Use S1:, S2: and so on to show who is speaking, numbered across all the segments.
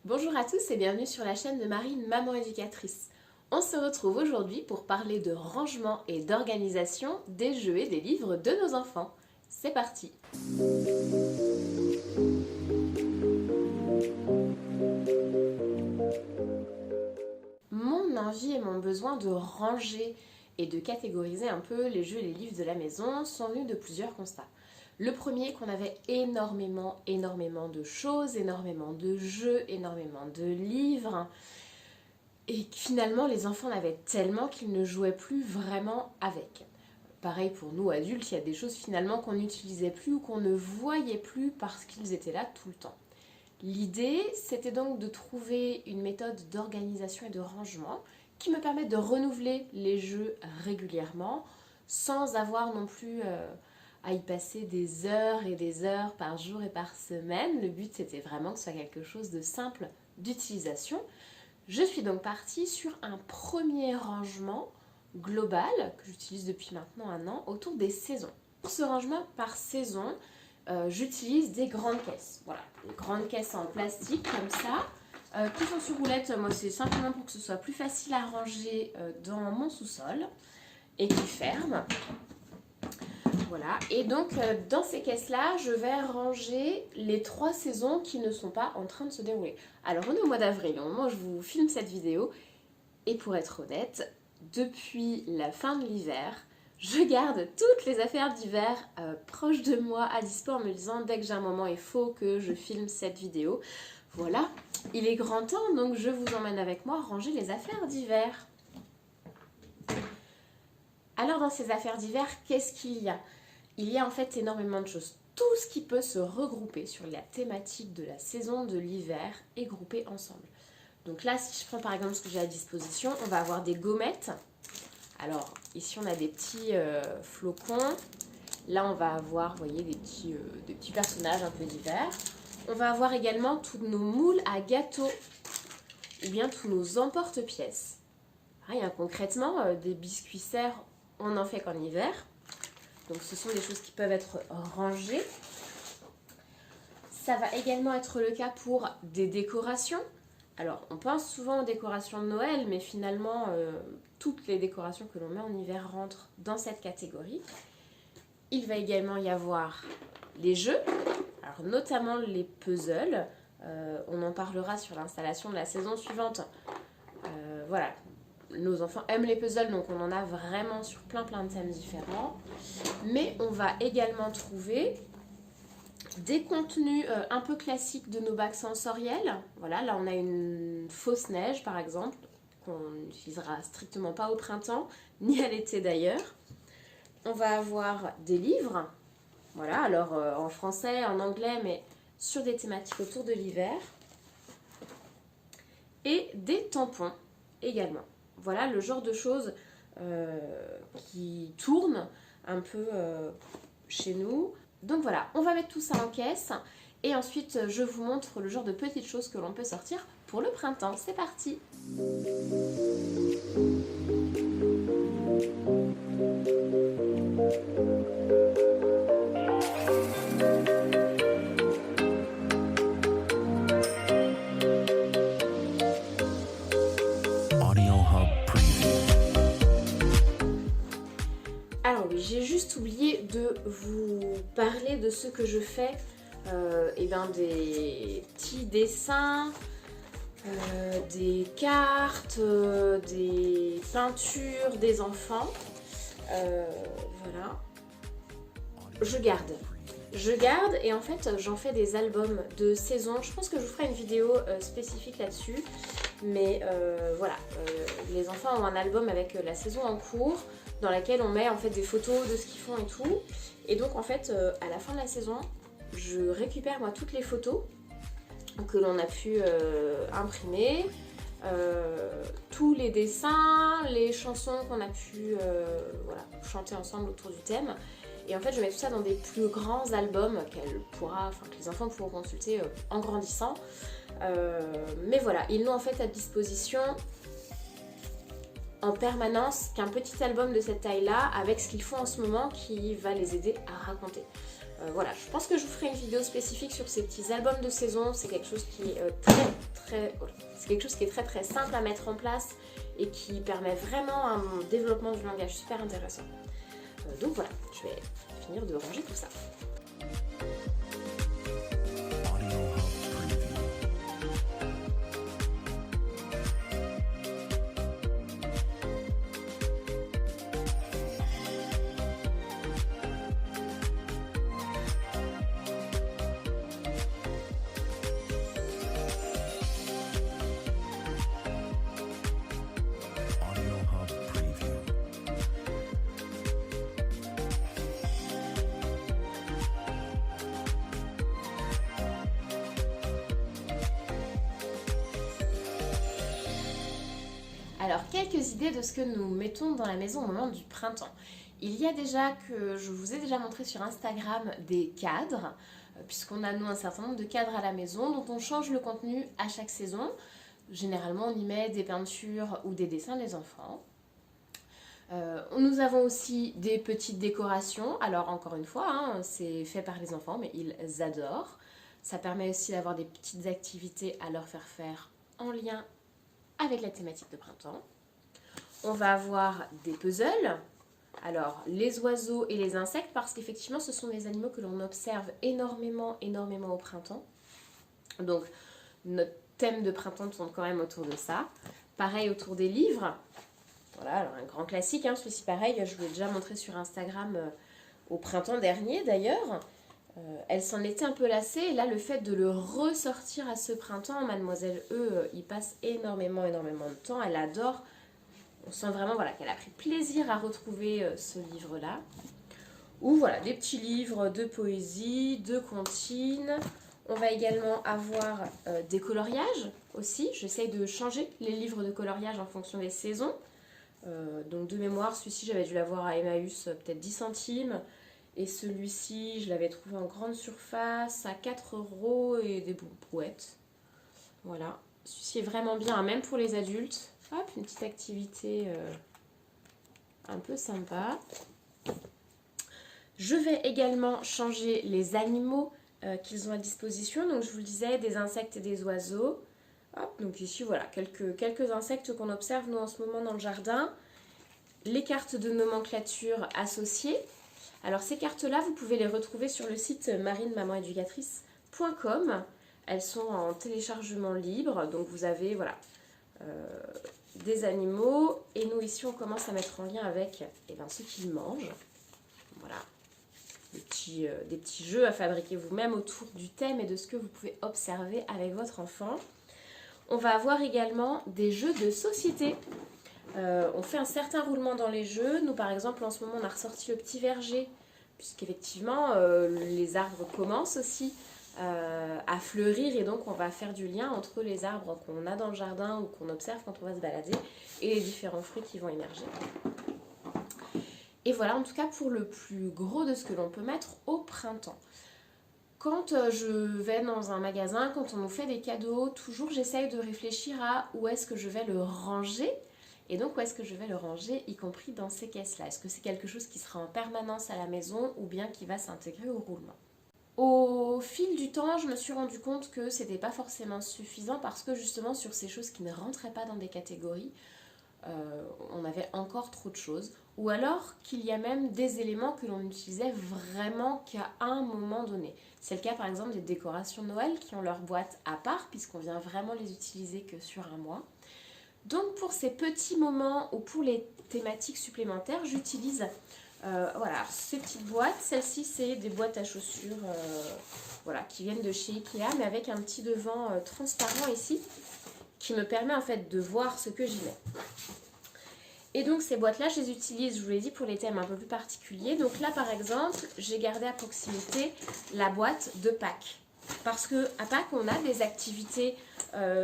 S1: Bonjour à tous et bienvenue sur la chaîne de Marine, maman éducatrice. On se retrouve aujourd'hui pour parler de rangement et d'organisation des jeux et des livres de nos enfants. C'est parti! Mon envie et mon besoin de ranger et de catégoriser un peu les jeux et les livres de la maison sont venus de plusieurs constats. Le premier, qu'on avait énormément de choses, énormément de jeux, énormément de livres. Et finalement, les enfants en avaient tellement qu'ils ne jouaient plus vraiment avec. Pareil pour nous adultes, il y a des choses finalement qu'on n'utilisait plus ou qu'on ne voyait plus parce qu'ils étaient là tout le temps. L'idée, c'était donc de trouver une méthode d'organisation et de rangement qui me permette de renouveler les jeux régulièrement sans avoir non plus à y passer des heures et des heures par jour et par semaine. Le but, c'était vraiment que ce soit quelque chose de simple d'utilisation. Je suis donc partie sur un premier rangement global que j'utilise depuis maintenant 1 an autour des saisons. Pour ce rangement par saison, j'utilise des grandes caisses. Voilà, des grandes caisses en plastique comme ça, qui sont sur roulette. Moi, c'est simplement pour que ce soit plus facile à ranger dans mon sous-sol et qui ferment. Voilà, et donc dans ces caisses-là, je vais ranger les 3 saisons qui ne sont pas en train de se dérouler. Alors, on est au mois d'avril, au moment où je vous filme cette vidéo, et pour être honnête, depuis la fin de l'hiver, je garde toutes les affaires d'hiver proches de moi à dispo en me disant dès que j'ai un moment, il faut que je filme cette vidéo. Voilà, il est grand temps, donc je vous emmène avec moi ranger les affaires d'hiver. Alors dans ces affaires d'hiver, qu'est-ce qu'il y a ? Il y a en fait énormément de choses. Tout ce qui peut se regrouper sur la thématique de la saison de l'hiver est groupé ensemble. Donc là, si je prends par exemple ce que j'ai à disposition, on va avoir des gommettes. Alors ici, on a des petits flocons. Là, on va avoir, vous voyez, des petits personnages un peu d'hiver. On va avoir également tous nos moules à gâteaux ou bien tous nos emporte-pièces. Pareil, hein, concrètement, des biscuits serres, on n'en fait qu'en hiver. Donc ce sont des choses qui peuvent être rangées. Ça va également être le cas pour des décorations. Alors on pense souvent aux décorations de Noël, mais finalement toutes les décorations que l'on met en hiver rentrent dans cette catégorie. Il va également y avoir les jeux, alors notamment les puzzles. On en parlera sur l'installation de la saison suivante. Voilà. Nos enfants aiment les puzzles, donc on en a vraiment sur plein de thèmes différents. Mais on va également trouver des contenus un peu classiques de nos bacs sensoriels. Voilà, là on a une fausse neige par exemple, qu'on n'utilisera strictement pas au printemps, ni à l'été d'ailleurs. On va avoir des livres, voilà, alors en français, en anglais, mais sur des thématiques autour de l'hiver. Et des tampons également. Voilà le genre de choses qui tournent un peu chez nous. Donc voilà, on va mettre tout ça en caisse et ensuite je vous montre le genre de petites choses que l'on peut sortir pour le printemps. C'est parti! Alors oui, j'ai juste oublié de vous parler de ce que je fais, des petits dessins, des cartes, des peintures des enfants, voilà. Je garde et en fait j'en fais des albums de saison. Je pense que je vous ferai une vidéo spécifique là-dessus, mais voilà, les enfants ont un album avec la saison en cours dans laquelle on met en fait des photos de ce qu'ils font et tout. Et donc en fait à la fin de la saison, je récupère moi toutes les photos que l'on a pu imprimer, tous les dessins, les chansons qu'on a pu chanter ensemble autour du thème. Et en fait je mets tout ça dans des plus grands albums que les enfants pourront consulter en grandissant. Mais voilà, ils n'ont en fait à disposition en permanence qu'un petit album de cette taille-là avec ce qu'ils font en ce moment qui va les aider à raconter. Voilà, je pense que je vous ferai une vidéo spécifique sur ces petits albums de saison. C'est quelque chose qui est très c'est quelque chose qui est très très simple à mettre en place et qui permet vraiment un développement du langage super intéressant. Donc voilà, je vais finir de ranger tout ça. Alors, quelques idées de ce que nous mettons dans la maison au moment du printemps. Il y a déjà que je vous ai déjà montré sur Instagram des cadres, puisqu'on a nous un certain nombre de cadres à la maison dont on change le contenu à chaque saison. Généralement, on y met des peintures ou des dessins des enfants. Nous avons aussi des petites décorations. Alors, encore une fois, hein, c'est fait par les enfants, mais ils adorent. Ça permet aussi d'avoir des petites activités à leur faire faire en lien avec la thématique de printemps. On va avoir des puzzles. Alors, les oiseaux et les insectes, parce qu'effectivement, ce sont des animaux que l'on observe énormément au printemps. Donc, notre thème de printemps tourne quand même autour de ça. Pareil autour des livres. Voilà, alors un grand classique, hein, celui-ci pareil, je vous l'ai déjà montré sur Instagram au printemps dernier d'ailleurs. Elle s'en était un peu lassée et là le fait de le ressortir à ce printemps, Mademoiselle E y passe énormément de temps, elle adore. On sent vraiment voilà, qu'elle a pris plaisir à retrouver ce livre-là. Ou voilà, des petits livres de poésie, de comptines. On va également avoir des coloriages aussi. J'essaye de changer les livres de coloriage en fonction des saisons. Donc de mémoire, celui-ci j'avais dû l'avoir à Emmaüs peut-être 10 centimes. Et celui-ci, je l'avais trouvé en grande surface à 4 € et des brouettes. Voilà. Celui-ci est vraiment bien, hein, même pour les adultes. Hop, une petite activité un peu sympa. Je vais également changer les animaux qu'ils ont à disposition. Donc je vous le disais, des insectes et des oiseaux. Hop, donc ici, voilà, quelques insectes qu'on observe nous en ce moment dans le jardin. Les cartes de nomenclature associées. Alors ces cartes-là, vous pouvez les retrouver sur le site marinemaman-éducatrice.com. Elles sont en téléchargement libre, donc vous avez voilà, des animaux. Et nous ici, on commence à mettre en lien avec ce qu'ils mangent. Voilà, des petits jeux à fabriquer vous-même autour du thème et de ce que vous pouvez observer avec votre enfant. On va avoir également des jeux de société. On fait un certain roulement dans les jeux. Nous, par exemple, en ce moment, on a ressorti le petit verger, puisqu'effectivement, les arbres commencent aussi à fleurir. Et donc, on va faire du lien entre les arbres qu'on a dans le jardin ou qu'on observe quand on va se balader et les différents fruits qui vont émerger. Et voilà, en tout cas, pour le plus gros de ce que l'on peut mettre au printemps. Quand je vais dans un magasin, quand on nous fait des cadeaux, toujours j'essaye de réfléchir à où est-ce que je vais le ranger. Et donc, où est-ce que je vais le ranger, y compris dans ces caisses-là? Est-ce que c'est quelque chose qui sera en permanence à la maison ou bien qui va s'intégrer au roulement? Au fil du temps, je me suis rendu compte que c'était pas forcément suffisant parce que justement, sur ces choses qui ne rentraient pas dans des catégories, on avait encore trop de choses. Ou alors qu'il y a même des éléments que l'on n'utilisait vraiment qu'à un moment donné. C'est le cas par exemple des décorations de Noël qui ont leur boîte à part puisqu'on vient vraiment les utiliser que sur un mois. Donc pour ces petits moments ou pour les thématiques supplémentaires, j'utilise voilà, ces petites boîtes. Celles-ci, c'est des boîtes à chaussures voilà, qui viennent de chez Ikea, mais avec un petit devant transparent ici, qui me permet en fait de voir ce que j'y mets. Et donc ces boîtes-là, je les utilise, je vous l'ai dit, pour les thèmes un peu plus particuliers. Donc là, par exemple, j'ai gardé à proximité la boîte de Pâques. Parce qu'à Pâques, on a des activités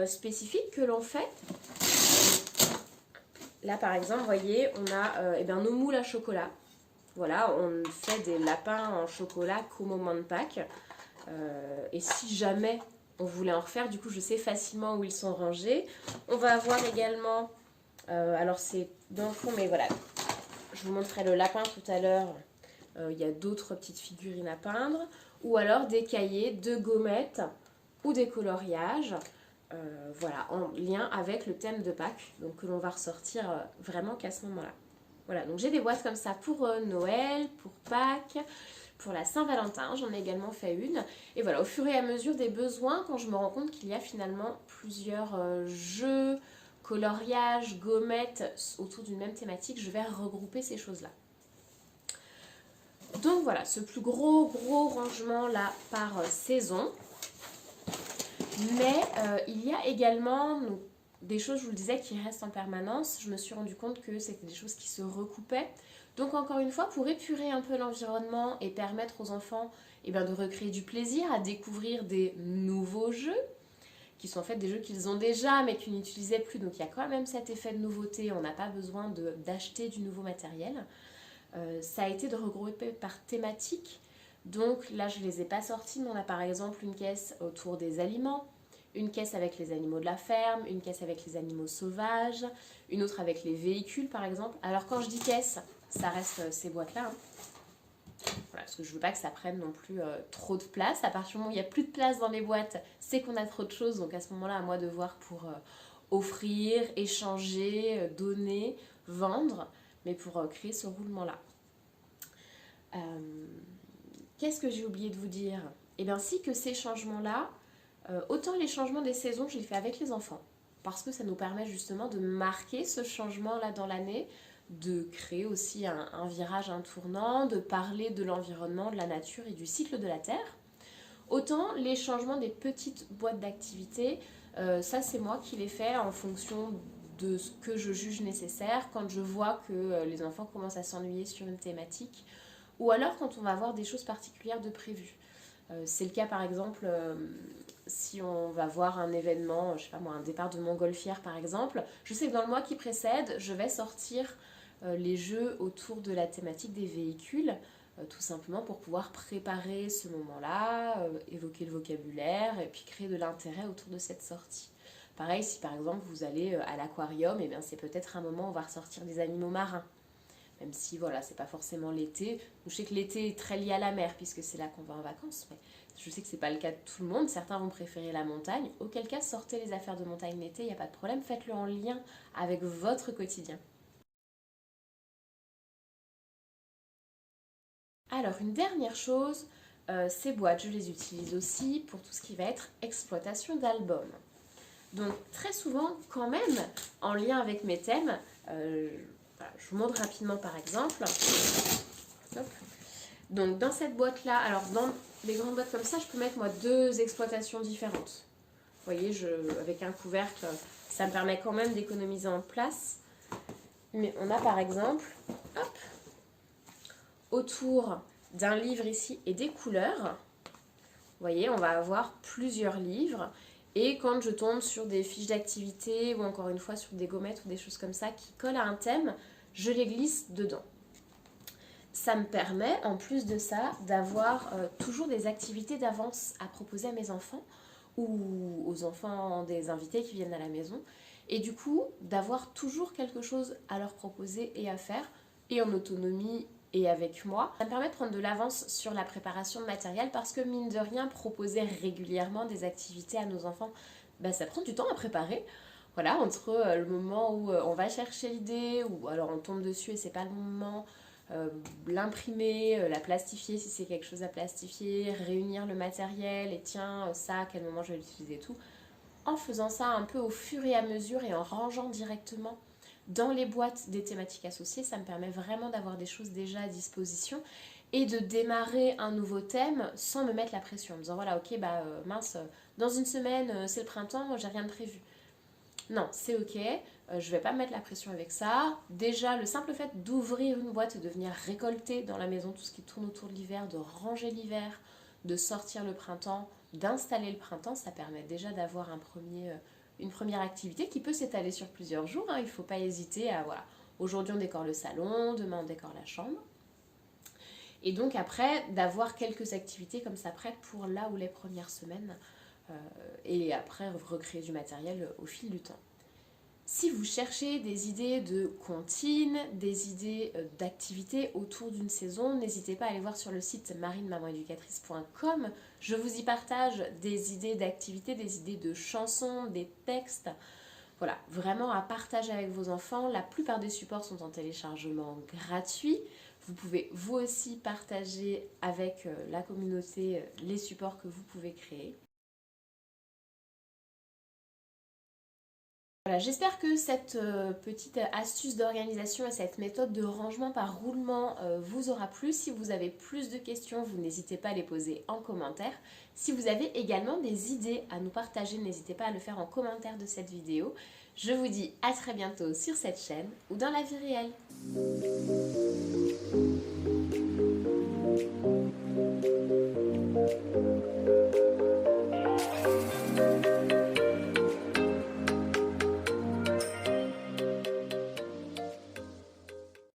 S1: spécifiques que l'on fait. Là, par exemple, vous voyez, on a nos moules à chocolat. Voilà, on fait des lapins en chocolat qu'au moment de Pâques. Et si jamais on voulait en refaire, du coup, je sais facilement où ils sont rangés. On va avoir également, alors c'est dans le fond, mais voilà, je vous montrerai le lapin tout à l'heure. Il y a d'autres petites figurines à peindre. Ou alors des cahiers, de gommettes ou des coloriages. voilà, en lien avec le thème de Pâques, donc que l'on va ressortir vraiment qu'à ce moment-là. Voilà, donc j'ai des boîtes comme ça pour Noël, pour Pâques, pour la Saint-Valentin, j'en ai également fait une. Et voilà, au fur et à mesure des besoins, quand je me rends compte qu'il y a finalement plusieurs jeux, coloriages, gommettes autour d'une même thématique, je vais regrouper ces choses-là. Donc voilà, ce plus gros rangement là par saison. Mais il y a également des choses, je vous le disais, qui restent en permanence. Je me suis rendu compte que c'était des choses qui se recoupaient. Donc encore une fois, pour épurer un peu l'environnement et permettre aux enfants de recréer du plaisir, à découvrir des nouveaux jeux, qui sont en fait des jeux qu'ils ont déjà mais qu'ils n'utilisaient plus. Donc il y a quand même cet effet de nouveauté, on n'a pas besoin d'acheter du nouveau matériel. Ça a été de regrouper par thématique. Donc là, je ne les ai pas sortis, mais on a par exemple une caisse autour des aliments, une caisse avec les animaux de la ferme, une caisse avec les animaux sauvages, une autre avec les véhicules par exemple. Alors quand je dis caisse, ça reste ces boîtes-là. Voilà, parce que je ne veux pas que ça prenne non plus trop de place. À partir du moment où il n'y a plus de place dans les boîtes, c'est qu'on a trop de choses. Donc à ce moment-là, à moi de voir pour offrir, échanger, donner, vendre, mais pour créer ce roulement-là. Qu'est-ce que j'ai oublié de vous dire? Eh bien si que ces changements-là, autant les changements des saisons, je les fais avec les enfants. Parce que ça nous permet justement de marquer ce changement-là dans l'année, de créer aussi un virage, un tournant, de parler de l'environnement, de la nature et du cycle de la Terre. Autant les changements des petites boîtes d'activités, ça c'est moi qui les fais en fonction de ce que je juge nécessaire, quand je vois que les enfants commencent à s'ennuyer sur une thématique, ou alors quand on va avoir des choses particulières de prévues. C'est le cas par exemple si on va voir un événement, je sais pas moi, un départ de montgolfière par exemple. Je sais que dans le mois qui précède, je vais sortir les jeux autour de la thématique des véhicules, tout simplement pour pouvoir préparer ce moment-là, évoquer le vocabulaire et puis créer de l'intérêt autour de cette sortie. Pareil, si par exemple vous allez à l'aquarium, eh bien c'est peut-être un moment où on va ressortir des animaux marins. Même si voilà, c'est pas forcément l'été. Je sais que l'été est très lié à la mer puisque c'est là qu'on va en vacances, mais je sais que c'est pas le cas de tout le monde. Certains vont préférer la montagne. Auquel cas, sortez les affaires de montagne l'été, il n'y a pas de problème. Faites-le en lien avec votre quotidien. Alors, une dernière chose, ces boîtes, je les utilise aussi pour tout ce qui va être exploitation d'albums. Donc, très souvent, quand même, en lien avec mes thèmes, je vous montre rapidement par exemple. Hop. Donc, dans cette boîte-là, alors dans les grandes boîtes comme ça, je peux mettre moi 2 exploitations différentes. Vous voyez, avec un couvercle, ça me permet quand même d'économiser en place. Mais on a par exemple, hop, autour d'un livre ici et des couleurs, vous voyez, on va avoir plusieurs livres. Et quand je tombe sur des fiches d'activité ou encore une fois sur des gommettes ou des choses comme ça qui collent à un thème, je les glisse dedans. Ça me permet, en plus de ça, d'avoir toujours des activités d'avance à proposer à mes enfants ou aux enfants des invités qui viennent à la maison. Et du coup, d'avoir toujours quelque chose à leur proposer et à faire, et en autonomie et avec moi. Ça me permet de prendre de l'avance sur la préparation de matériel parce que mine de rien, proposer régulièrement des activités à nos enfants, ça prend du temps à préparer. Voilà, entre le moment où on va chercher l'idée, ou alors on tombe dessus et c'est pas le moment, l'imprimer, la plastifier si c'est quelque chose à plastifier, réunir le matériel et tiens, ça, à quel moment je vais l'utiliser et tout. En faisant ça un peu au fur et à mesure et en rangeant directement dans les boîtes des thématiques associées, ça me permet vraiment d'avoir des choses déjà à disposition et de démarrer un nouveau thème sans me mettre la pression en me disant voilà ok mince, dans une semaine c'est le printemps, moi j'ai rien de prévu. Non, c'est ok, je vais pas me mettre la pression avec ça. Déjà, le simple fait d'ouvrir une boîte et de venir récolter dans la maison tout ce qui tourne autour de l'hiver, de ranger l'hiver, de sortir le printemps, d'installer le printemps, ça permet déjà d'avoir une première activité qui peut s'étaler sur plusieurs jours. Il ne faut pas hésiter à, voilà, aujourd'hui on décore le salon, demain on décore la chambre. Et donc après, d'avoir quelques activités comme ça prêtes pour là ou les premières semaines et après recréer du matériel au fil du temps. Si vous cherchez des idées de comptines, des idées d'activités autour d'une saison, n'hésitez pas à aller voir sur le site marinemaman-éducatrice.com. Je vous y partage des idées d'activités, des idées de chansons, des textes. Voilà, vraiment à partager avec vos enfants. La plupart des supports sont en téléchargement gratuit. Vous pouvez vous aussi partager avec la communauté les supports que vous pouvez créer. Voilà, j'espère que cette petite astuce d'organisation et cette méthode de rangement par roulement vous aura plu. Si vous avez plus de questions, vous n'hésitez pas à les poser en commentaire. Si vous avez également des idées à nous partager, n'hésitez pas à le faire en commentaire de cette vidéo. Je vous dis à très bientôt sur cette chaîne ou dans la vie réelle.